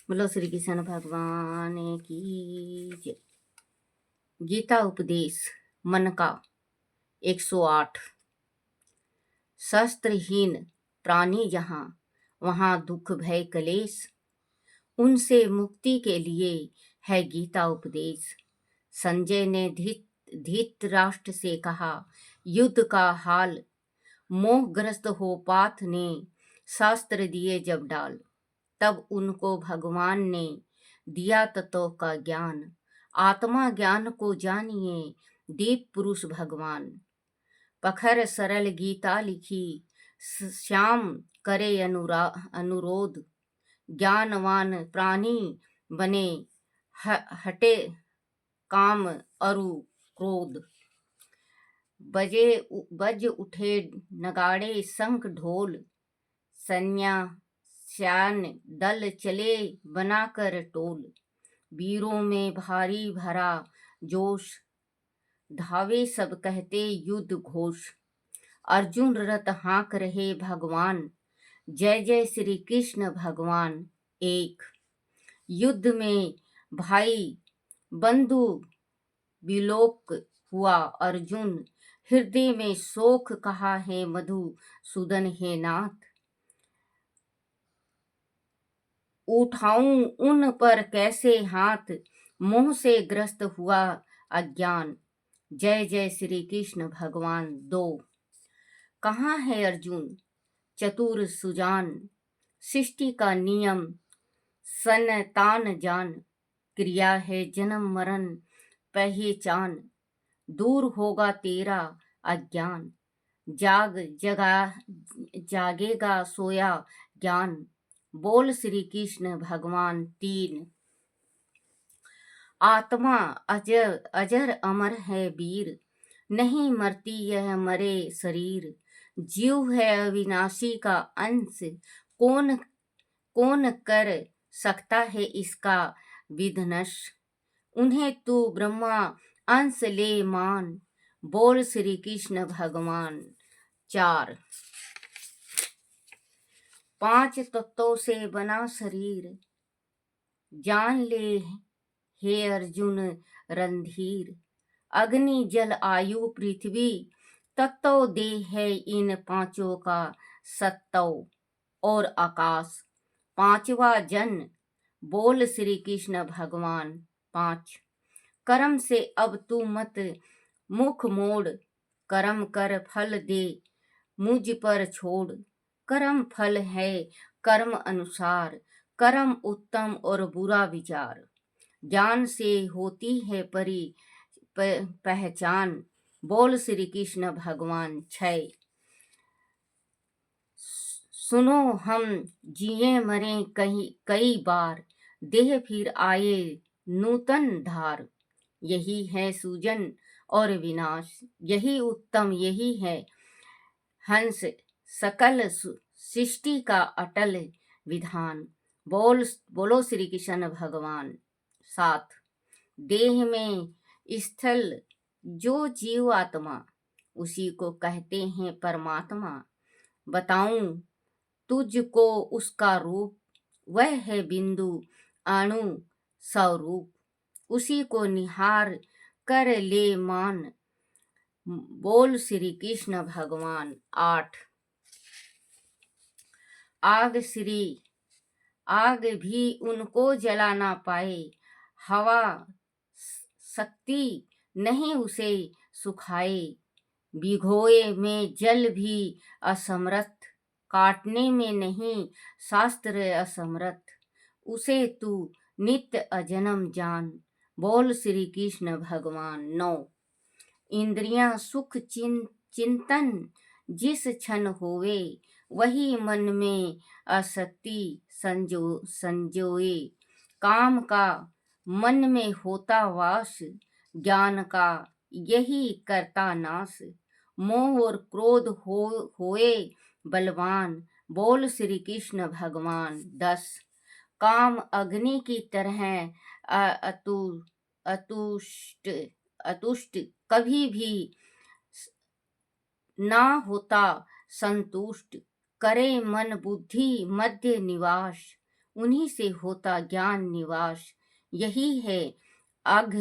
बोलो श्री कृष्ण भगवान की जय। गीता उपदेश मन का 108। शस्त्रहीन प्राणी जहाँ वहाँ दुख भय कलेश, उनसे मुक्ति के लिए है गीता उपदेश। संजय ने धृतराष्ट्र से कहा युद्ध का हाल, मोहग्रस्त हो पार्थ ने शास्त्र दिए जब डाल। तब उनको भगवान ने दिया तत्व का ज्ञान, आत्मा ज्ञान को जानिए दीप पुरुष भगवान। पखर सरल गीता लिखी, श्याम करे अनुरोध। ज्ञानवान प्राणी बने, हटे काम अरु क्रोध। बज उठे नगाड़े शंख ढोल, सैन्य दल चले बनाकर टोल। वीरों में भारी भरा जोश, धावे सब कहते युद्ध घोष। अर्जुन रथ हाँक रहे भगवान, जय जय श्री कृष्ण भगवान एक। युद्ध में भाई बंधु विलोक हुआ अर्जुन, हृदय में शोक कहा है मधुसूदन हे नाथ। उठाऊं उन पर कैसे हाथ, मोह से ग्रस्त हुआ अज्ञान। जय जय श्री कृष्ण भगवान दो। कहाँ है अर्जुन चतुर सुजान, सृष्टि का नियम सनतान जान। क्रिया है जन्म मरण पहचान, दूर होगा तेरा अज्ञान। जागेगा सोया ज्ञान, बोल श्री कृष्ण भगवान तीन। आत्मा अजर अमर है वीर, नहीं मरती यह मरे शरीर। जीव है अविनाशी का अंश, कौन कौन कर सकता है इसका विध्वंस। उन्हें तू ब्रह्मा अंश ले मान, बोल श्री कृष्ण भगवान चार। 5 तत्वों से बना शरीर, जान ले हे अर्जुन रणधीर। अग्नि जल आयु पृथ्वी, तत्व दे है इन पांचों का सत्व। और आकाश पांचवा जन, बोल श्री कृष्ण भगवान 5। कर्म से अब तू मत मुख मोड़, कर्म कर फल दे मुझ पर छोड़। कर्म फल है कर्म अनुसार, कर्म उत्तम और बुरा विचार। ज्ञान से होती है पहचान, बोल श्री कृष्ण भगवान 6। सुनो हम जिए मरे कई बार, देह फिर आए नूतन धार। यही है सूजन और विनाश, यही उत्तम यही है हंस सकल सृष्टि का अटल विधान। बोलो श्री कृष्ण भगवान 7। देह में स्थल जो जीव आत्मा, उसी को कहते हैं परमात्मा। बताऊं तुझको उसका रूप, वह है बिंदु अणु स्वरूप। उसी को निहार कर ले मान, बोल श्री कृष्ण भगवान 8। आग भी उनको जला ना पाए, हवा शक्ति नहीं उसे सुखाए। भिगोए में जल भी असमर्थ, काटने में नहीं शास्त्र असमर्थ। उसे तू नित्य अजन्म जान, बोल श्री कृष्ण भगवान 9। इंद्रियां सुख चिंतन जिस क्षण होवे, वही मन में आसक्ति संजोए। काम का मन में होता वास, ज्ञान का यही करता नाश। मोह और क्रोध होए बलवान, बोल श्री कृष्ण भगवान 10। काम अग्नि की तरह अतुष्ट कभी भी ना होता संतुष्ट। करे मन बुद्धि मध्य निवास, उन्हीं से होता ज्ञान निवास। यही है अघ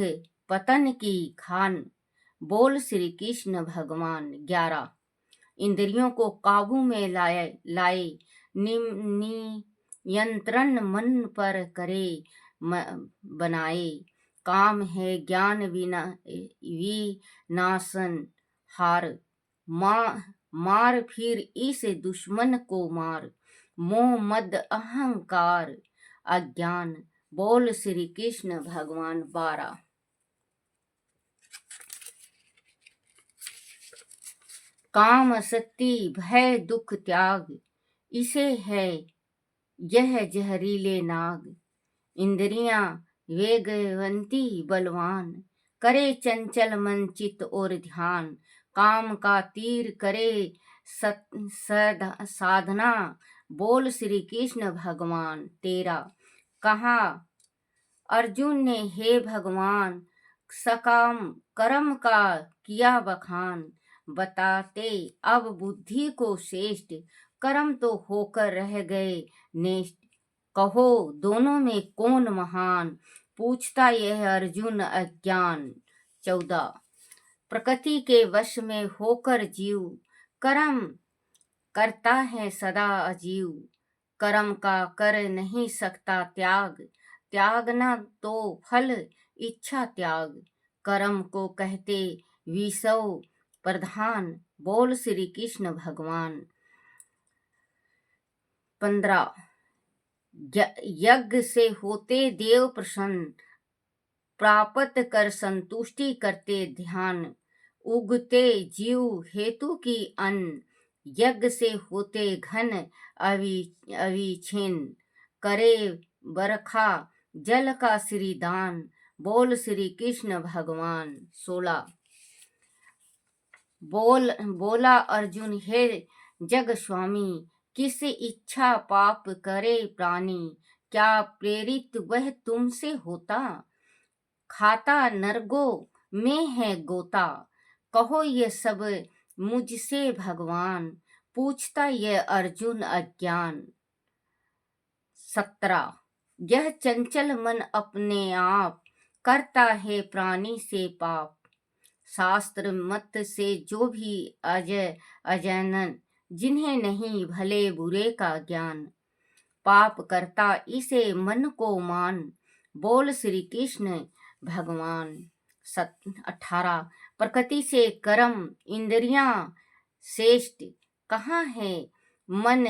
पतन की खान, बोल श्री कृष्ण भगवान। 11 इंद्रियों को काबू में लाए नियंत्रण मन पर करे बनाए। काम है ज्ञान विनाशन हार, मार फिर इस दुश्मन को मार। मोह मद अहंकार अज्ञान, बोल श्री कृष्ण भगवान। 12 काम शक्ति भय दुख त्याग, इसे है यह जहरीले नाग। इंद्रियां वेगवंती बलवान, करे चंचल मन चित और ध्यान। काम का तीर करे साधना, बोल श्री कृष्ण भगवान। 13 कहा अर्जुन ने, हे भगवान सकाम कर्म का किया बखान। बताते अब बुद्धि को श्रेष्ठ, कर्म तो होकर रह गए नेष्ट। कहो दोनों में कौन महान, पूछता यह अर्जुन अज्ञान। 14 प्रकृति के वश में होकर जीव, कर्म करता है सदा अजीव। कर्म का कर नहीं सकता त्याग, त्यागना तो फल इच्छा त्याग। कर्म को कहते विषव प्रधान, बोल श्री कृष्ण भगवान। 15 यज्ञ से होते देव प्रसन्न, प्राप्त कर संतुष्टि करते ध्यान। उगते जीव हेतु की अन्न, यज्ञ से होते घन अविछिन्न। करे बरखा जल का श्री दान, बोल श्री कृष्ण भगवान। 16 बोला अर्जुन, हे जग स्वामी किस इच्छा पाप करे प्राणी। क्या प्रेरित वह तुमसे होता, खाता नरगो में है गोता। कहो ये सब मुझसे भगवान, पूछता यह अर्जुन अज्ञान। 17 यह चंचल मन अपने आप, करता है प्राणी से पाप। शास्त्र मत से जो भी अजनन, जिन्हें नहीं भले बुरे का ज्ञान। पाप करता इसे मन को मान, बोल श्री कृष्ण भगवान। 18 प्रकृति से कर्म इंद्रियां श्रेष्ठ, कहाँ है मन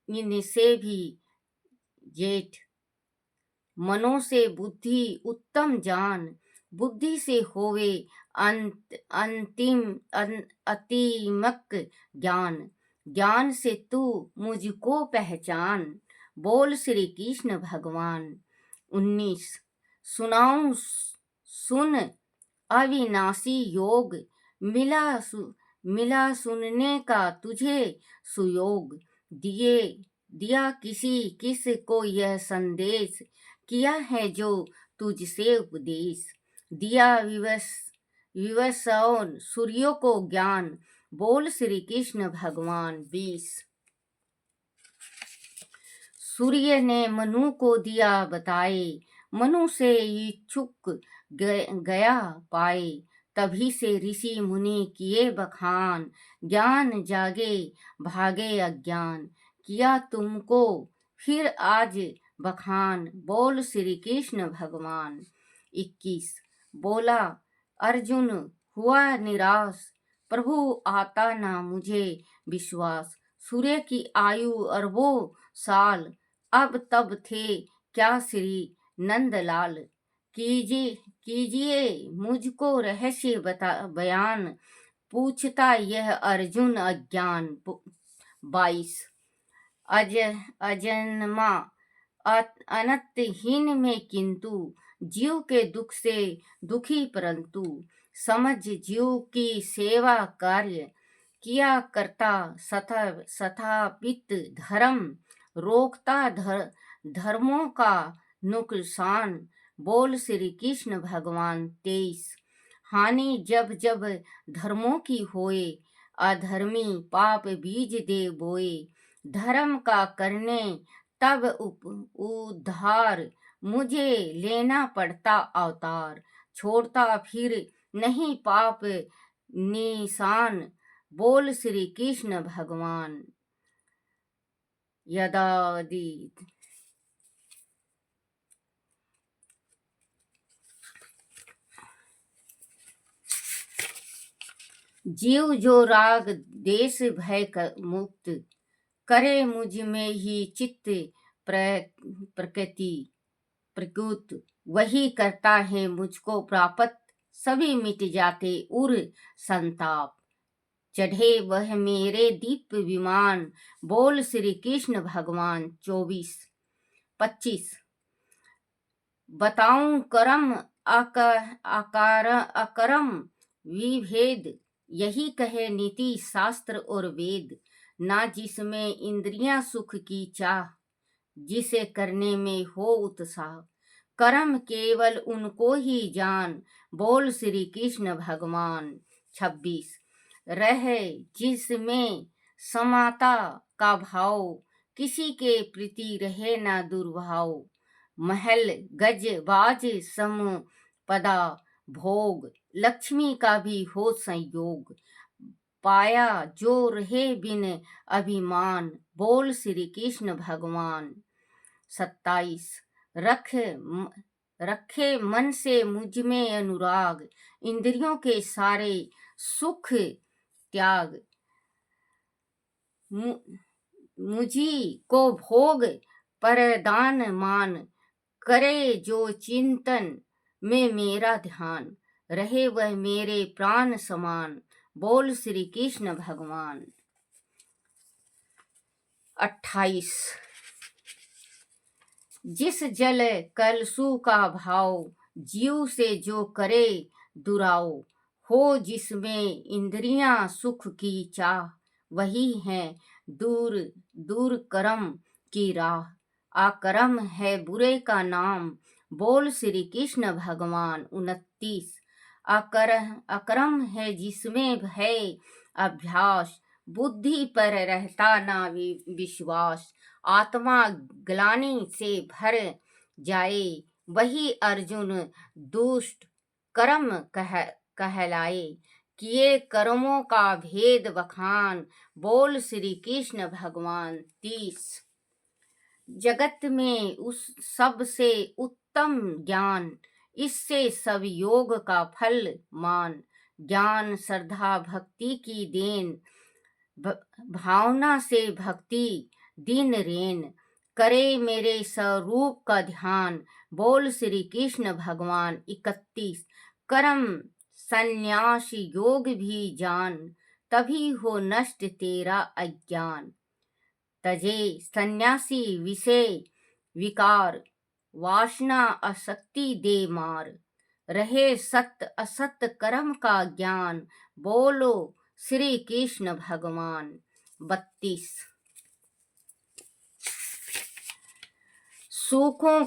इनसे भी जेठ। मनों से बुद्धि उत्तम जान, बुद्धि से होवे अंतिम अतिमक ज्ञान। ज्ञान से तू मुझको पहचान, बोल श्री कृष्ण भगवान। 19 सुनाऊं सुन अविनाशी योग, मिला सुनने का तुझे सुयोग। दिया किस को यह संदेश, किया है जो तुझसे उपदेश। दिया विवश और सूर्यों को ज्ञान, बोल श्री कृष्ण भगवान। 20 सूर्य ने मनु को दिया बताए, मनु से इच्छुक गया पाए। तभी से ऋषि मुनि किए बखान, ज्ञान जागे भागे अज्ञान। किया तुमको फिर आज बखान, बोल श्री कृष्ण भगवान। 21 बोला अर्जुन हुआ निराश, प्रभु आता ना मुझे विश्वास। सूर्य की आयु अरबों साल, अब तब थे क्या श्री नंदलाल। कीजिए मुझको रहस्य बयान, पूछता यह अर्जुन अज्ञान। 22 अजन्मा अनंतहीन में किंतु, जीव के दुख से दुखी परंतु। समझ जीव की सेवा कार्य, किया करता स्थापित धर्म। रोकता धर्मों का नुकसान, बोल श्री कृष्ण भगवान। 23 हानि जब जब धर्मों की होए, अधर्मी पाप बीज दे बोए। धर्म का करने तब उद्धार मुझे लेना पड़ता अवतार, छोड़ता फिर नहीं पाप निशान, बोल श्री कृष्ण भगवान। यदादि जीव जो राग देश भय मुक्त, करे मुझ में ही चित्त प्रकृति प्रकृत, वही करता है मुझको प्राप्त, सभी मिट जाते उर संताप। चढ़े वह मेरे दीप विमान, बोल श्री कृष्ण भगवान। 24-25 बताऊं करम अकरम विभेद, यही कहे नीति शास्त्र और वेद। ना जिसमें इंद्रियां सुख की चाह, जिसे करने में हो उत्साह, कर्म केवल उनको ही जान, बोल श्री कृष्ण भगवान। 26 रहे जिसमें समाता का भाव, किसी के प्रति रहे ना दुर्भाव। महल गज बाज संपदा भोग, लक्ष्मी का भी हो संयोग। पाया जो रहे बिन अभिमान, बोल श्री कृष्ण भगवान। 27 रखे मन से मुझ में अनुराग, इंद्रियों के सारे सुख त्याग। मुझी को भोग परदान मान, करे जो चिंतन में मेरा ध्यान, रहे वह मेरे प्राण समान, बोल श्री कृष्ण भगवान। 28 जिस जल कलसु का भाव, जीव से जो करे दुराव। हो जिसमें इंद्रियां सुख की चाह, वही है दूर दूर कर्म की राह। आकर्म है बुरे का नाम, बोल श्री कृष्ण भगवान। 29 अकर्म है जिसमें भय अभ्यास, बुद्धि पर रहता ना विश्वास। आत्मा ग्लानि से भर जाए, वही अर्जुन दुष्ट कर्म कहलाए। किए कर्मों का भेद बखान, बोल श्री कृष्ण भगवान। 30 जगत में उस सबसे उत्तम ज्ञान, इससे सब योग का फल मान। ज्ञान श्रद्धा भक्ति की देन, भावना से भक्ति दिन रेन। करे मेरे स्वरूप का ध्यान, बोल श्री कृष्ण भगवान। 31 कर्म संन्यास योग भी जान, तभी हो नष्ट तेरा अज्ञान। तजे सन्यासी विषय विकार, वासना आसक्ति दे मार। रहे सत्य असत्य कर्म का ज्ञान, बोलो श्री कृष्ण भगवान। 32 सुखों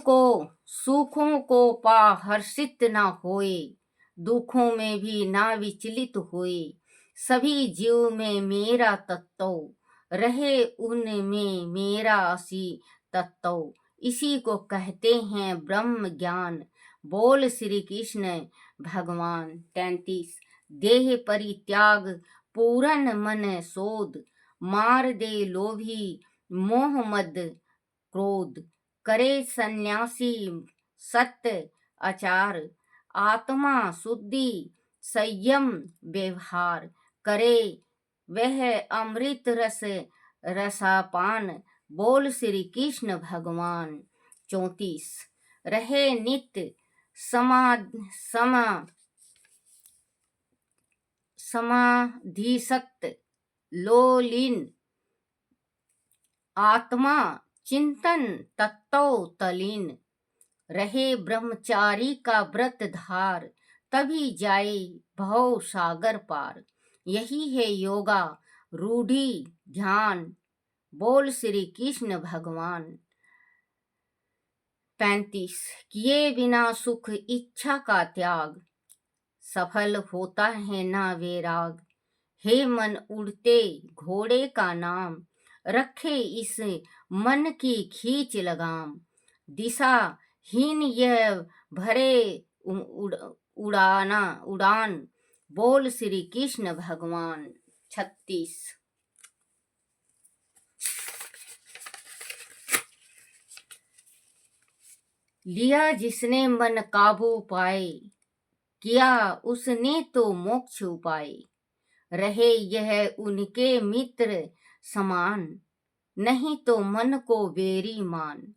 को पा हर्षित न होए, दुखों में भी ना विचलित होए। सभी जीव में मेरा तत्व, रहे उनमें मेरा असी तत्व। इसी को कहते हैं ब्रह्म ज्ञान, बोल श्री कृष्ण भगवान। 33 देह परित्याग पूरन मन शोध, मार दे लोभी मोह मद क्रोध। करे सन्यासी सत्य आचार, आत्मा शुद्धि संयम व्यवहार। करे वह अमृत रस रसापान, बोल श्री कृष्ण भगवान। 34 रहे नित्य समाधिसत लोलीन, आत्मा चिंतन तत्व तलीन। रहे ब्रह्मचारी का व्रत धार, तभी जाए भव सागर पार। यही है योगा रूढ़ी ध्यान, बोल श्री कृष्ण भगवान। 35 किए बिना सुख इच्छा का त्याग, सफल होता है ना वैराग। हे मन उड़ते घोड़े का नाम, रखे इस मन की खींच लगाम। दिशा हीन यह भरे उड़ान, बोल श्री कृष्ण भगवान। 36। लिया जिसने मन काबू पाए, किया उसने तो मोक्ष उपाय। रहे यह उनके मित्र समान, नहीं तो मन को बेरी मान।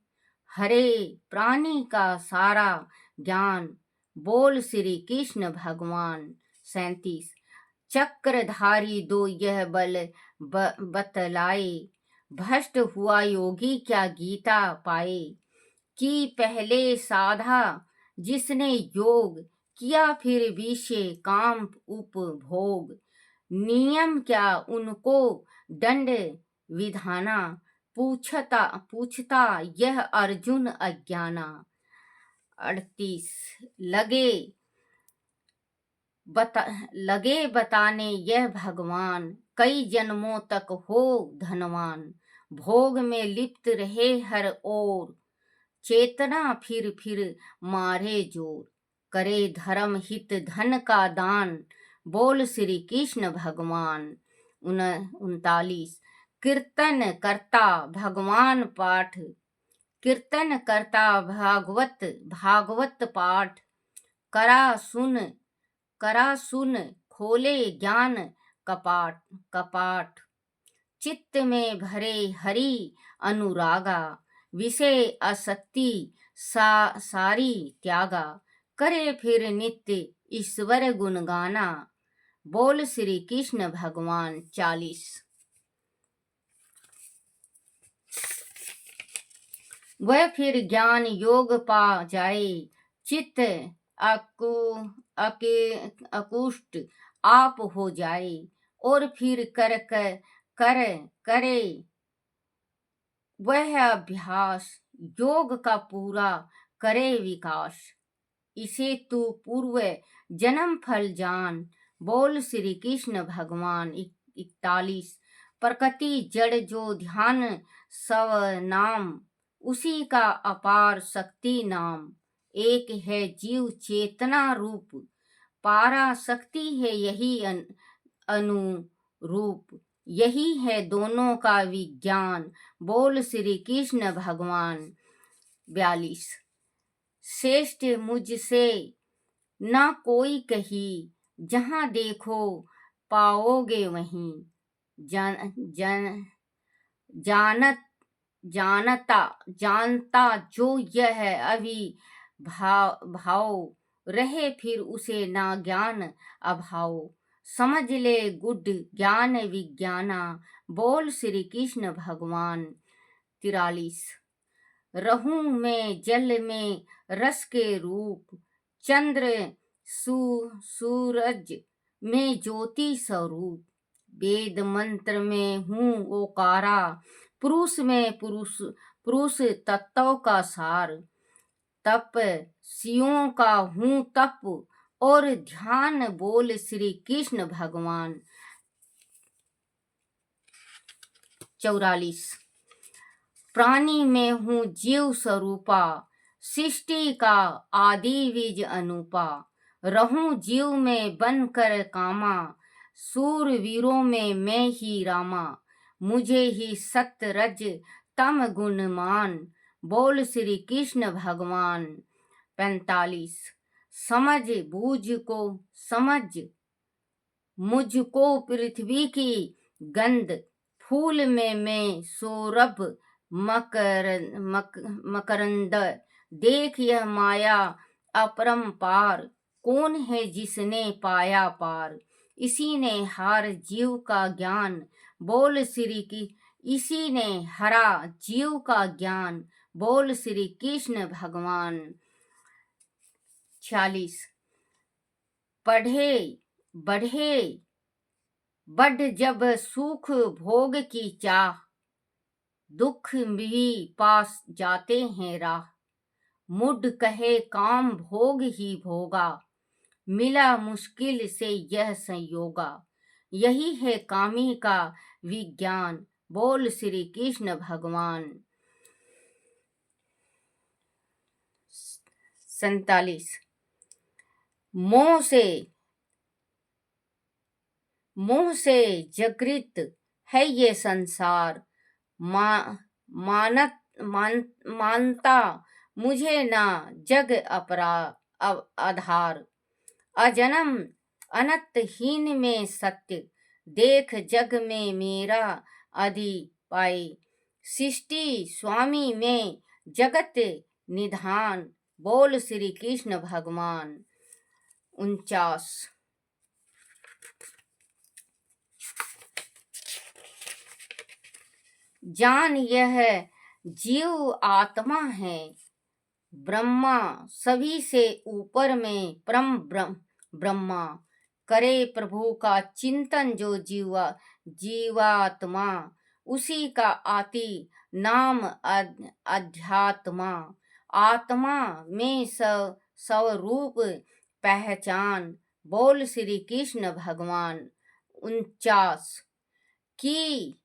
हरे प्राणी का सारा ज्ञान, बोल श्री कृष्ण भगवान। 37। चक्रधारी दो यह बल बतलाए, भ्रष्ट हुआ योगी क्या गीता पाए। कि पहले साधा जिसने योग, किया फिर विषय काम उपभोग। नियम क्या उनको दंड विधाना, पूछता यह अर्जुन अज्ञाना। 38। लगे बताने यह भगवान, कई जन्मों तक हो धनवान। भोग में लिप्त रहे हर ओर, चेतना फिर मारे जोर। करे धर्म हित धन का दान, बोल श्री कृष्ण भगवान। 39। कीर्तन करता भगवान पाठ, कीर्तन करता भागवत पाठ। करा सुन खोले ज्ञान कपाट। चित्त में भरे हरि अनुरागा, विषय आसक्ति सारी त्यागा। करे फिर नित्य ईश्वर गुण गाना, बोल श्री कृष्ण भगवान। 40। वह फिर ज्ञान योग पा जाए, चित्त अकुष्ट आप हो जाए। और फिर करे वह अभ्यास, योग का पूरा करे विकास। इसे तू पूर्व जन्म फल जान, बोल श्री कृष्ण भगवान। 41। प्रकृति जड़ जो ध्यान सव नाम, उसी का अपार शक्ति नाम। एक है जीव चेतना रूप, पारा शक्ति है यही अनुरूप। यही है दोनों का विज्ञान, बोल श्री कृष्ण भगवान। 42। श्रेष्ठ मुझसे ना कोई कही, जहाँ देखो पाओगे वहीं। जानता जो यह अभी भाव, रहे फिर उसे ना ज्ञान अभाव। समझ ले गुड ज्ञान विज्ञाना, बोल श्री कृष्ण भगवान। 43। रहूं मैं जल में रस के रूप, चंद्र सूरज में ज्योति स्वरूप। वेद मंत्र में हूँ ओकारा, पुरुष में पुरुष तत्व का सार। तप सियों का हूँ तप और ध्यान, बोल श्री कृष्ण भगवान। 44। प्राणी में हूँ जीव स्वरूपा, सृष्टि का आदि बीज अनुपा। रहूं जीव में बनकर कामा, सूरवीरों में मैं ही रामा। मुझे ही सत्य रज तम गुण मान, बोल श्री कृष्ण भगवान। 45। समझ मुझको पृथ्वी की गंध, फूल में मैं सौरभ मकरंद। देख यह माया अपरंपार, कौन है जिसने पाया पार। इसी ने हार जीव का ज्ञान, बोल श्री की इसी ने हरा जीव का ज्ञान, बोल श्री कृष्ण भगवान। 46। बढ़ जब सुख भोग की चाह, दुख भी पास जाते हैं राह। मुड कहे काम भोग ही भोगा, मिला मुश्किल से यह संयोगा। यही है कामी का विज्ञान, बोल श्री कृष्ण भगवान। 47। मोह से जागृत है ये संसार, मानत मानता मुझे ना जग आधार। अजन्म अनंतहीन में सत्य, देख जग में मेरा आदि पाए। सृष्टि स्वामी में जगत निधान, बोल श्री कृष्ण भगवान। 49। जान यह जीव आत्मा है, ब्रह्मा सभी से ऊपर में परम ब्रह्मा। करे प्रभु का चिंतन जो जीवात्मा, उसी का आति नाम अध्यात्मा। आत्मा में स्वरूप पहचान, बोल श्री कृष्ण भगवान। 49। कि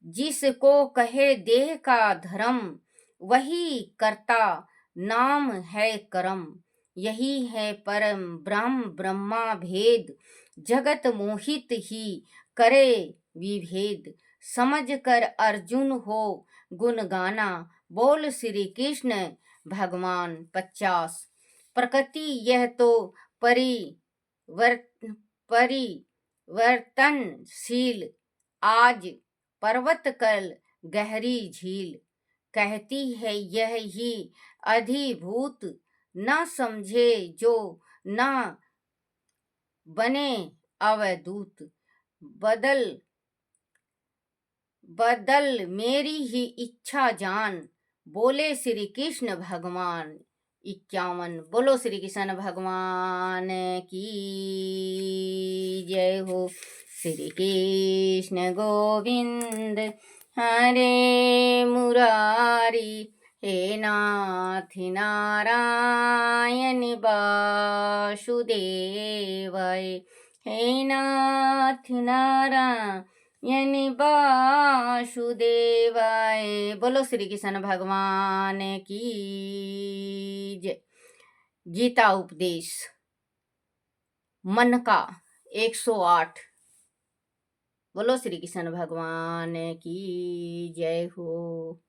जिसको कहे देह का धर्म, वही करता नाम है कर्म। यही है परम ब्रह्मा भेद, जगत मोहित ही करे विभेद। समझ कर अर्जुन हो गुण गाना, बोल श्री कृष्ण भगवान। 50। प्रकृति यह तो परिवर्तनशील, आज पर्वत कल गहरी झील। कहती है यह ही अधिभूत, न समझे जो न बने अवधूत। बदल मेरी ही इच्छा जान, बोले श्री कृष्ण भगवान। 51। बोलो श्री कृष्ण भगवान की जय हो। श्री कृष्ण गोविंद हरे मुरारी, हे नाथ नारायण वासुदेवाय। हे नाथ नारायण वासुदेवाय। बोलो श्री कृष्ण भगवान की जय। गीता उपदेश मन का 108। बोलो श्री कृष्ण भगवान की जय हो।